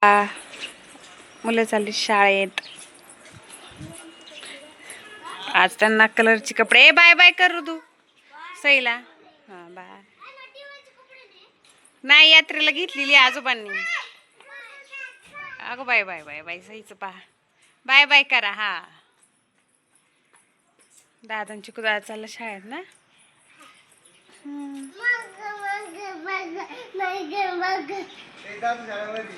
मुलं चालली शाळेत. आज त्यांना कलरचे कपडे. बाय बाय करू तू सईला. हा बाय. नाही यात्रेला घेतलेली आजोबांनी. अगो बाय बाय बाय बाय सईचं पहा. बाय बाय करा. हा दादांची कुदा चाललं शाळेत ना.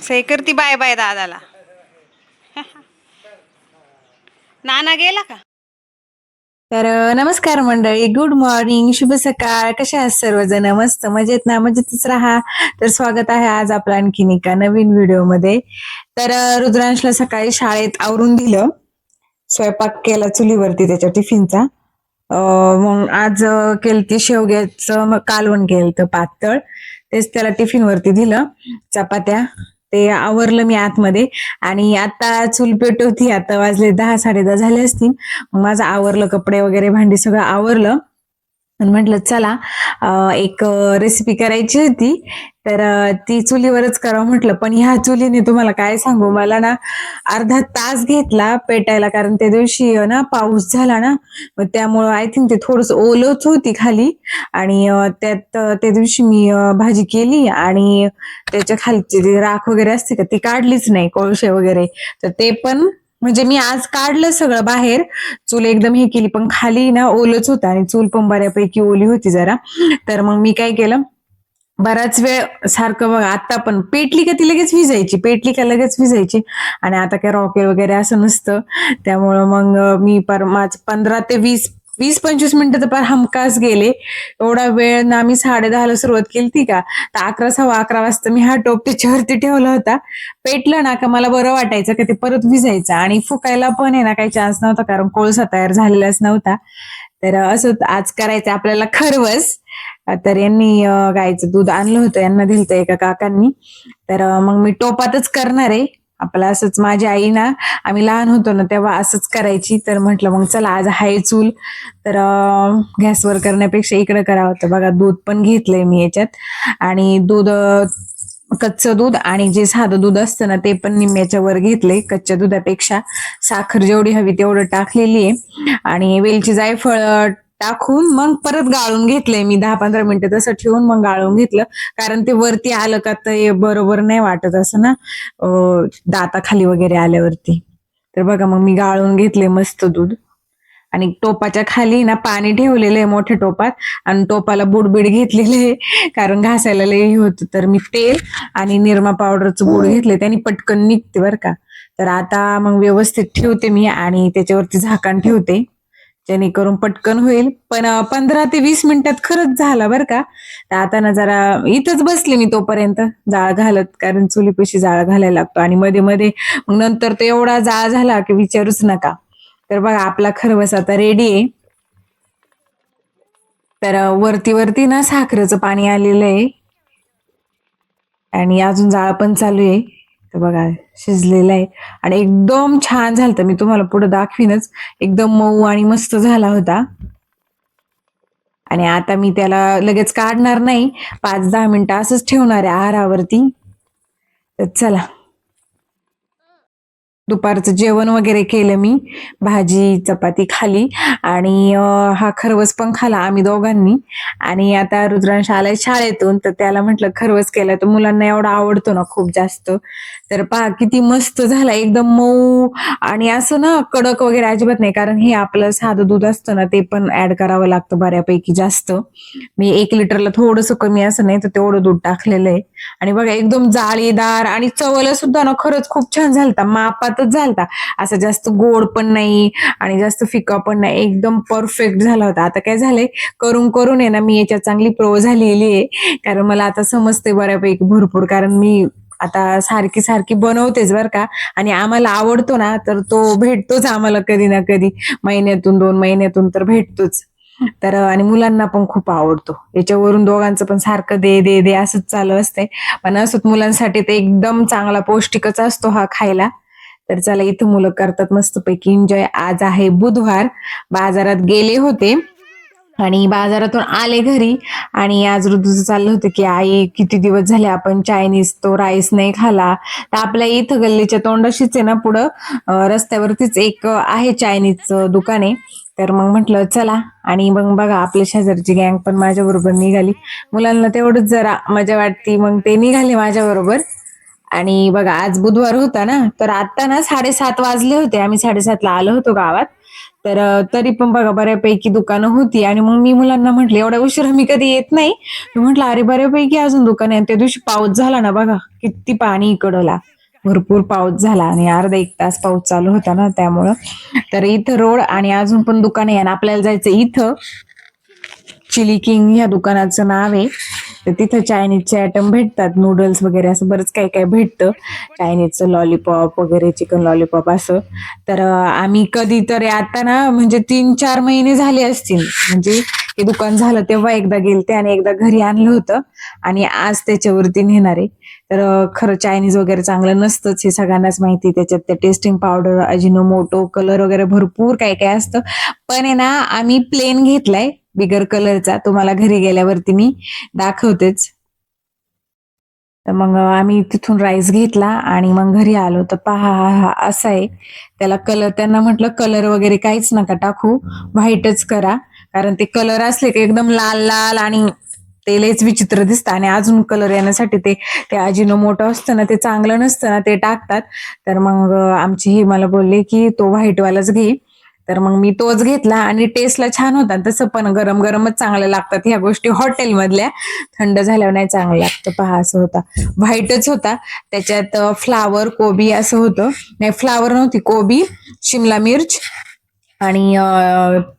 सई करती बाय बाय दादाला. नाना गेला का? तर नमस्कार मंडळी, गुड मॉर्निंग, शुभ सकाळ. कशा आहात सर्वजण? मस्त मजेत ना? मजेतच राहा. तर स्वागत आहे आज आपलं आणखीन एका नवीन व्हिडिओ मध्ये. तर रुद्रांशला सकाळी शाळेत आवरून दिलं, स्वयंपाक केला चुलीवरती त्याच्या टिफिनचा. मग आज केलती शेवग्याचं कालवण केलं पातळ, तेच त्याला टिफिन वरती दिलं. चपात्या ते आवरलं मी आतमध्ये. आणि आता चूल पेटवती. आता वाजले 10-10:30 झाले असतील. माझं आवरलं, कपडे वगैरे भांडी सगळं आवरलं. आणि म्हटलं चला एक रेसिपी करायची होती, तर ती चुलीवरच करावं म्हटलं. पण ह्या चुलीने तुम्हाला काय सांगू, मला ना अर्धा तास घेतला पेटायला. कारण त्या दिवशी ना पाऊस झाला ना, मग त्यामुळं आय थिंक ते थोडंसं ओलच होती खाली. आणि त्यात त्या दिवशी मी भाजी केली आणि त्याच्या खालची जी राख वगैरे असते का ती काढलीच नाही, कोळसे वगैरे. तर ते पण म्हणजे मी आज काढलं सगळं बाहेर, चूल एकदम हे केली, पण खाली ना ओलच होतं आणि चूल पण बऱ्यापैकी ओली होती जरा. तर मग मी काय केलं, बराच वेळ सारखं बघा, आता पण पेटली का ती लगेच विजायची, पेटली का लगेच विजायची. आणि आता काय रॉकेल वगैरे असं नसतं, त्यामुळं मग मी माझ 15 ते 20-25 मिनिटं तर फार हमखास गेले. एवढा वेळ ना, मी 10:30ला सुरुवात केली का, तर 11-11:15 वाजता मी हा टोप त्याच्यावरती ठेवला होता. पेटलं ना का मला बरं वाटायचं का ते परत विजायचं, आणि फुकायला पण आहे ना काही चान्स नव्हता, कारण कोळसा तयार झालेलाच नव्हता. तर असं आज करायचं आपल्याला खरवस. तर यांनी गाईचं दूध आणलं होतं, यांना दिलं एका काकांनी. तर मग मी टोपातच करणार आहे आपलं. असंच माझी आई ना, आम्ही लहान होतो ना तेव्हा असंच करायची. तर म्हटलं मग चला आज हाय चूल, तर गॅसवर करण्यापेक्षा इकडे करावं. होतं बघा, दूध पण घेतलंय मी याच्यात. आणि दूध कच्चं दूध आणि जे साधं दूध असतं ना ते पण निम्म्याच्या वर घेतलंय. कच्च्या दुधापेक्षा साखर जेवढी हवी तेवढं टाकलेली आहे. आणि वेलची जायफळ टाकून मग परत गाळून घेतलंय मी. 10-15 मिनिटं तसं ठेवून मग गाळून घेतलं, कारण ते वरती आलं का ते बरोबर नाही वाटत असं ना, दाताखाली वगैरे आल्यावरती. तर बघा मग मी गाळून घेतले मस्त दूध. आणि टोपाच्या खाली ना पाणी ठेवलेलं आहे मोठ्या टोपात, आणि टोपाला बुडबीड घेतलेलं आहे कारण घासायला लई होतं. तर मी तेल आणि निरमा पावडरचं बुड घेतले, त्याने पटकन निघते बरं का. तर आता मग व्यवस्थित ठेवते मी आणि त्याच्यावरती झाकण ठेवते, जेणेकरून पटकन होईल. पण 15 ते 20 मिनिटात खरंच झाला बरं का. तर आता ना जरा इथंच बसले मी तोपर्यंत जाळ घालत, कारण चुलीपाशी जाळ घालायला लागतो. आणि मध्ये मध्ये मग नंतर तो एवढा जाळ झाला की विचारूच नका. तर बघा आपला खरवस आता रेडी आहे. तर वरती वरती ना साखरेचं पाणी आलेलं आहे आणि अजून जाळ पण चालू आहे. तर बघा शिजलेलं आहे आणि एकदम छान झालं. मी तुम्हाला पुढे दाखवीनच, एकदम मऊ आणि मस्त झाला होता. आणि आता मी त्याला लगेच काढणार नाही, 5-10 मिनिटं असंच ठेवणार आहे आहारावरती. तर चला, दुपारचं जेवण वगैरे केलं मी, भाजी चपाती खाली आणि हा खरवस पण खाला आम्ही दोघांनी. आणि आता रुद्रांश आलाय शाळेतून, तर त्याला म्हटलं खरवस केलाय, तर मुलांना एवढा आवडतो ना खूप जास्त. तर पहा किती मस्त झाला, एकदम मऊ. आणि असं ना कडक वगैरे अजिबात नाही, कारण हे आपलं साधं दूध असतं ना ते पण ऍड करावं लागतं बऱ्यापैकी जास्त. मी 1 लिटरला थोडंसं कमी असं नाही तर तेवढं दूध टाकलेलं आहे. आणि बघा एकदम जाळीदार, आणि चवला सुद्धा ना खरंच खूप छान झालता, मापातच झालता. असं जास्त गोड पण नाही आणि जास्त फिका पण नाही, एकदम परफेक्ट झाला होता. आता काय झालंय, करून करून आहे ना मी याच्यात चांगली प्रो झालेली आहे, कारण मला आता समजते बऱ्यापैकी भरपूर. कारण मी आता सारखी सारखी बनवतेच बरं का, आणि आम्हाला आवडतो ना तर तो भेटतोच आम्हाला कधी ना कधी, महिन्यातून 2 महिन्यातून तर भेटतोच. तर आणि मुलांना पण खूप आवडतो. याच्यावरून दोघांचं पण सारखं दे दे दे असंच चालू असतंय. पण असंच मुलांसाठी ते एकदम चांगला पौष्टिकच असतो हा खायला. तर चला, इथं मुलं करतात मस्तपैकी एन्जॉय. आज आहे बुधवार, बाजारात गेले होते आणि बाजारातून आले घरी आणि आज ऋतूचं चाललं होतं की आई किती दिवस झाले आपण चायनीज तो राईस नाही खाला. तर आपल्या इथं गल्लीच्या तोंडाशीच आहे ना पुढं रस्त्यावरतीच एक आहे चायनीजचं दुकान आहे. तर मग म्हटलं चला. आणि मग बघा आपल्या शेजारची गँग पण माझ्या बरोबर निघाली. मुलांना तेवढंच जरा मजा वाटती मग ते निघाले माझ्या बरोबर. आणि बघा आज बुधवार होता ना तर आता ना 7:30 वाजले होते. आम्ही 7:30ला आलो होतो गावात. तर तरी पण बघा बऱ्यापैकी दुकानं होती. आणि मग मी मुलांना म्हटलं एवढ्या उशिरा मी कधी येत नाही. मी म्हटलं अरे बऱ्यापैकी अजून दुकान आहे. आणि त्या दिवशी पाऊस झाला ना बघा किती पाणी इकडला भरपूर पाऊस झाला आणि अर्धा एक तास पाऊस चालू होता ना त्यामुळं. तर इथं रोड आणि अजून पण दुकान आहे आणि आपल्याला जायचं इथं चिली किंग ह्या दुकानाचं नाव आहे. तर तिथं चायनीजचे आयटम भेटतात नूडल्स वगैरे असं बरंच काही काही भेटतं. चायनीजचं लॉलीपॉप वगैरे चिकन लॉलीपॉप असं. तर आम्ही कधीतरी आता ना म्हणजे 3-4 महिने झाले असतील म्हणजे हे दुकान झालं तेव्हा एकदा गेलते आणि एकदा घरी आणलं होतं आणि आज त्याच्यावरती नेणार आहे. तर खरं चायनीज वगैरे चांगलं नसतंच हे सगळ्यांनाच माहिती. त्याच्यात ते टेस्टिंग पावडर अजिनोमोटो कलर वगैरे भरपूर काय काय असतं. पण आहे ना आम्ही प्लेन घेतलाय बिगर कलरचा. तुम्हाला घरी गेल्यावरती मी दाखवतेच. तर मग आम्ही तिथून राईस घेतला आणि मग घरी आलो तर पहा हा असा आहे. त्याला कलर त्यांना म्हटलं कलर वगैरे काहीच नका टाकू व्हाईटच करा. कारण ते कलर असले की एकदम लाल लाल आणि ते लयच विचित्र दिसतं. आणि अजून कलर येण्यासाठी ते ते अजिनोमोटो असतं ना ते चांगलं नसतं ना ते टाकतात. तर मग आमची ही मला बोलले की तो व्हाईटवालाच घे. तर मग मी तोच घेतला आणि टेस्टला छान होता. तसं पण गरम गरमच चांगल्या लागतात ह्या गोष्टी हॉटेलमधल्या. थंड झाल्यावर नाही चांगलं लागतं. पहा असं होता व्हाईटच होता. त्याच्यात फ्लावर कोबी असं होतं. नाही फ्लावर नव्हती कोबी शिमला मिर्च आणि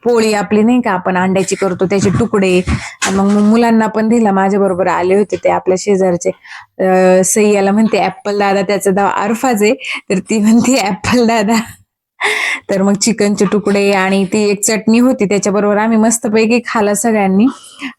पोळी आपली नाही का आपण अंड्याची करतो त्याचे तुकडे. आणि मग मुलांना पण दिला माझ्या बरोबर आले होते ते आपल्या शेजारचे. सैयाला म्हणते ऍपल दादा त्याचं नाव अरफाज आहे. तर ती म्हणते ऍपल दादा. तर मग चिकनचे तुकडे आणि ती एक चटणी होती त्याच्याबरोबर आम्ही मस्तपैकी खाला सगळ्यांनी.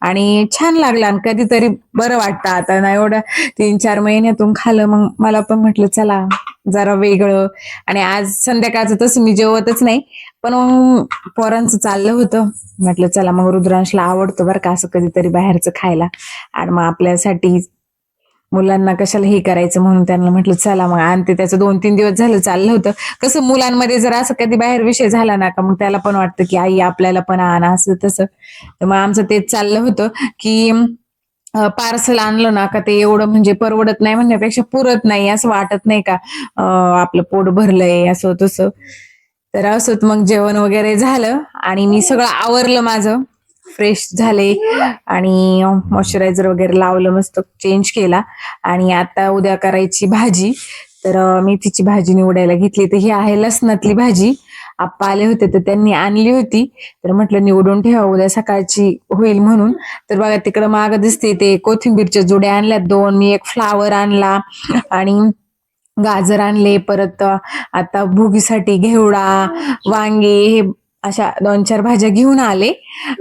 आणि छान लागला आणि कधीतरी बरं वाटतं आता ना एवढं 3-4 महिन्यातून खाल्लं. मग मला पण म्हटलं चला जरा वेगळं. आणि आज संध्याकाळचं तसं मी जेवतच नाही पण मग पोरांचं चाललं होतं. म्हटलं चला मग रुद्रांशला आवडतं बरं का असं कधीतरी बाहेरचं खायला. आणि मग आपल्यासाठी मुलांना कशाला हे करायचं म्हणून त्यांना म्हटलं चला मग आणते. त्याचं 2-3 दिवस झालं चाललं होतं. कसं मुलांमध्ये जर असं कधी बाहेर विषय झाला ना का मग त्याला पण वाटतं की आई आपल्याला पण आणा असं तसं. तर मग आमचं तेच चाललं होतं की पार्सल आणलं ना का ते एवढं म्हणजे परवडत नाही म्हणण्यापेक्षा पुरत नाही असं वाटत नाही का आपलं पोट भरलंय असं तसं. तर असंच मग जेवण वगैरे झालं आणि मी सगळं आवरलं माझं फ्रेश झाले आणि मॉइश्चरायझर वगैरे लावलं मस्त चेंज केला. आणि आता उद्या करायची भाजी. तर मेथीची भाजी निवडायला घेतली. तर ही आहे लसणातली भाजी. आप्पा आले होते तर त्यांनी आणली होती. तर म्हटलं निवडून ठेवा उद्या सकाळची होईल म्हणून. तर बघा तिकडं मागं दिसते ते कोथिंबीरच्या जुड्या आणल्यात 2. मी एक फ्लावर आणला आणि गाजर आणले. परत आता भुगीसाठी घेवडा वांगे हे अशा 2-4 भाज्या घेऊन आले.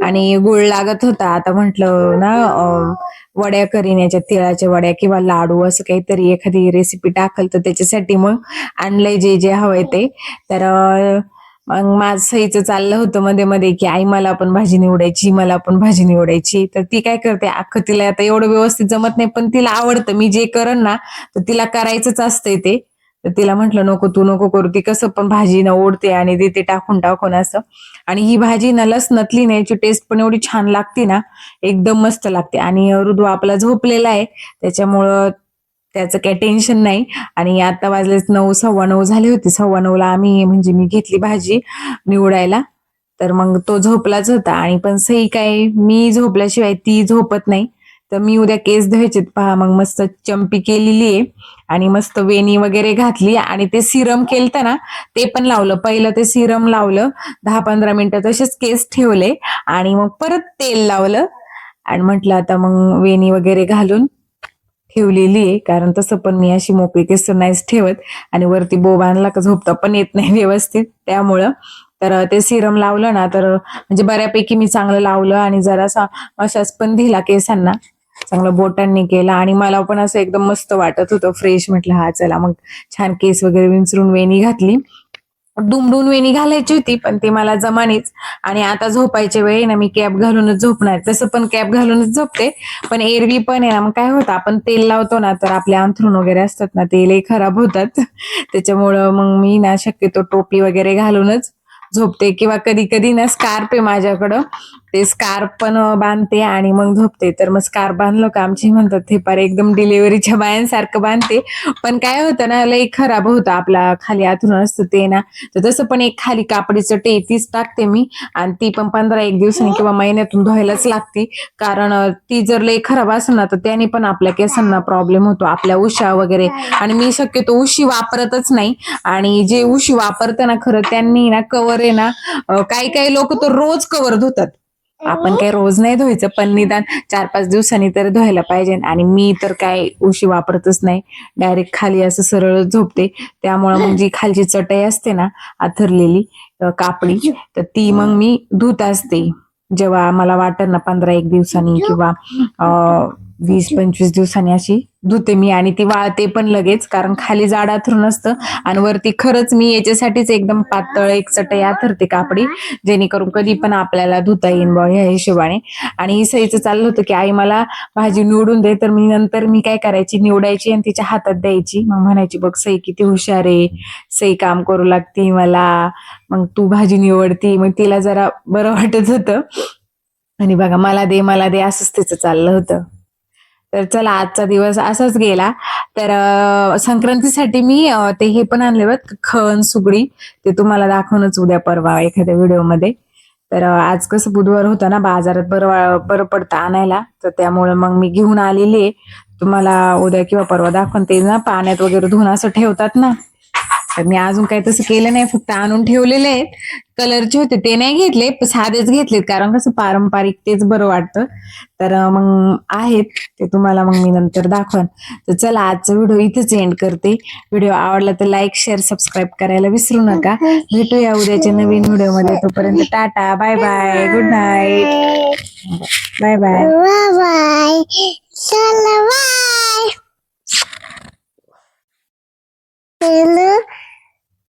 आणि गुळ लागत होता. आता म्हटलं ना वड्या करीन याच्या तिळाच्या वड्या किंवा लाडू असं काहीतरी एखादी रेसिपी टाकल तर त्याच्यासाठी मग आणलंय जे जे हवंय ते. तर मग माझं सईचं चाललं होतं मध्ये मध्ये की आई मला पण भाजी निवडायची मला पण भाजी निवडायची. तर ती काय करते अख्खं तिला आता एवढं व्यवस्थित जमत नाही पण तिला आवडतं मी जे करन ना तर तिला करायचंच असतंय ते. तर तिला म्हटलं नको तू नको करू. ती कसं पण भाजी न ओढते आणि देते टाकून टाकून असं. आणि ही भाजी ना लसणातली ना याची टेस्ट पण एवढी छान लागते ना एकदम मस्त लागते. आणि ऋतू आपला झोपलेला आहे त्याच्यामुळं त्याचं काही टेन्शन नाही. आणि आता वाजलेच 9, 9:15 झाले होते. 9:15ला आम्ही म्हणजे मी घेतली भाजी निवडायला. तर मग तो झोपलाच होता. आणि पण सई काय मी झोपल्याशिवाय ती झोपत नाही. तर मी उद्या केस धुवायचेत पहा मग मस्त चंपी केलेली आहे. आणि मस्त वेणी वगैरे घातली आणि ते सिरम केलतं ना ते पण लावलं. पहिलं ते सिरम लावलं 10-15 मिनिटं तसेच केस ठेवले आणि मग परत तेल लावलं. आणि म्हटलं आता मग वेणी वगैरे घालून ठेवलेली आहे. कारण तसं पण मी अशी मोकळी केस नाहीच ठेवत. आणि वरती बो बांधला का झोपता पण येत नाही व्यवस्थित त्यामुळं. तर ते सिरम लावलं ना तर म्हणजे बऱ्यापैकी मी चांगलं लावलं आणि जरासा मसाज पण दिला केसांना. चांगलं बोटांनी केला आणि मला पण असं एकदम मस्त वाटत होतं फ्रेश. म्हटलं हा चला मग छान केस वगैरे विंचरून वेणी घातली दुमडून वेणी घालायची होती पण ती मला जमानीच. आणि आता झोपायच्या वेळी ना मी कॅप घालूनच झोपणार. तसं पण कॅप घालूनच झोपते, पण एरवी पण आहे ना, मग काय होतं आपण तेल लावतो ना तर आपले अंथरूण वगैरे असतात ना ते लई खराब होतात. त्याच्यामुळं मग मी ना शक्यतो टोपी वगैरे घालूनच झोपते, किंवा कधी कधी ना स्कार्फ आहे माझ्याकडं, ते स्कार्फ पण बांधते आणि मग झोपते. तर मग स्कार्फ बांधलं का आमची म्हणतात हे पार एकदम डिलिव्हरीच्या बायांसारखं बांधते. पण काय होतं ना, लई खराब होतं आपला खाली अंथरूण असतं ते ना. तर तसं पण एक खाली कापडीचं तीच टाकते मी, आणि ती पण 15 दिवसांनी किंवा महिन्यातून धुवायलाच लागते. कारण ती जर लई खराब असेल ना तर त्याने पण आपल्या केसांना प्रॉब्लेम होतो, आपल्या उशा वगैरे. आणि मी शक्यतो उशी वापरतच नाही. आणि जे उशी वापरतं ना खरं त्यांनी ना कवर आहे ना, काही काही लोक तर रोज कवर धुतात. आपण काही रोज नाही धुवायचं, पण निदान 4-5 दिवसांनी तर धुवायला पाहिजे. आणि मी तर काय उशी वापरतच नाही, डायरेक्ट खाली असं सरळ झोपते. त्यामुळे मग जी खालची चटई असते ना आथरलेली कापडी, तर ती मग मी धुत असते. जेव्हा मला वाटत ना 15 दिवसांनी किंवा 20-25 दिवसांनी अशी धुते मी. आणि ती वाळते पण लगेच, कारण खाली जाड अंथरूण असतं आणि वरती खरंच मी याच्यासाठीच एकदम पातळ एक चटई आथरते कापडी, जेणेकरून कधी पण आपल्याला धुता येईन बा ह्या हिशोबाने. आणि सईचं चाललं होतं की आई मला भाजी निवडून दे, तर मी नंतर मी काय करायची, निवडायची आणि तिच्या हातात द्यायची. मग म्हणायची बघ सई किती हुशार आहे, सई काम करू लागती मला, मग तू भाजी निवडती. मग तिला जरा बरं वाटत होतं. आणि बघा मला दे असंच तिचं चाललं होतं. तर चला आजचा दिवस असाच गेला. तर संक्रांतीसाठी मी ते हे पण आणले बघ, खण सुगडी, ते तुम्हाला दाखवूनच उद्या परवा एखाद्या व्हिडिओमध्ये. तर आज कसं बुधवार होता ना, बाजारात बरं पडतं आणायला, तर त्यामुळे मग मी घेऊन आलेली आहे. तुम्हाला उद्या किंवा परवा दाखवून. ते ना पाण्यात वगैरे धुवून असं ठेवतात ना, तर मी अजून काही तसं केलं नाही, फक्त आणून ठेवलेले आहेत. कलरचे होते ते नाही घेतले, साधेच घेतलेत, कारण कसं पारंपरिक तेच बरं वाटतं. तर मग आहेत ते तुम्हाला मग मी नंतर दाखवन. तर चला आजचा व्हिडिओ इथेच एंड करते. व्हिडिओ आवडला तर लाईक, शेअर, सबस्क्राईब करायला विसरू नका. भेटूया उद्याच्या नवीन व्हिडिओमध्ये. तोपर्यंत tata, bye bye, good night, bye bye. Bye bye. Bye.